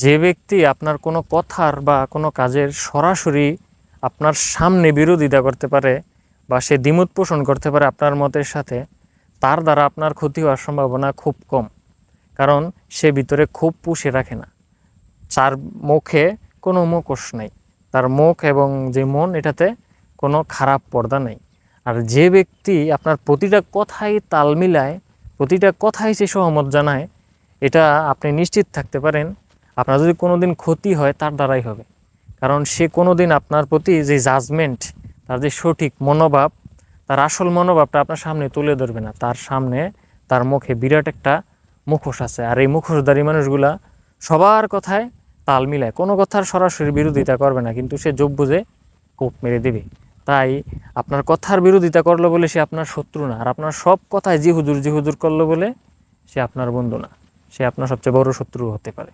যে ব্যক্তি আপনার কোনো কথার বা কোনো কাজের সরাসরি আপনার সামনে বিরোধিতা করতে পারে বা সে দ্বিমত পোষণ করতে পারে আপনার মতের সাথে, তার দ্বারা আপনার ক্ষতি হওয়ার সম্ভাবনা খুব কম। কারণ সে ভিতরে খুব পুষে রাখে না, তার মুখে কোনো মুখোশ নেই, তার মুখ এবং যে মন এটাতে কোনো খারাপ পর্দা নেই। আর যে ব্যক্তি আপনার প্রতিটা কথাই তাল মিলায়, প্রতিটা কথাই সে সহমত জানায়, এটা আপনি নিশ্চিত থাকতে পারেন আপনার যদি কোনো দিন ক্ষতি হয় তার দ্বারাই হবে। কারণ সে কোনো দিন আপনার প্রতি যে জাজমেন্ট, তার যে সঠিক মনোভাব, তার আসল মনোভাবটা আপনার সামনে তুলে ধরবে না। তার সামনে তার মুখে বিরাট একটা মুখোশ আছে, আর এই মুখোশধারী মানুষগুলা সবার কথায় তাল মিলায়, কোনো কথার সরাসরি বিরোধিতা করবে না, কিন্তু সে যোগ বুঝে কোপ মেরে দেবে। তাই আপনার কথার বিরোধিতা করলো বলে সে আপনার শত্রু না, আর আপনার সব কথায় জি হুজুর করলো বলে সে আপনার বন্ধু না, সে আপনার সবচেয়ে বড় শত্রু হতে পারে।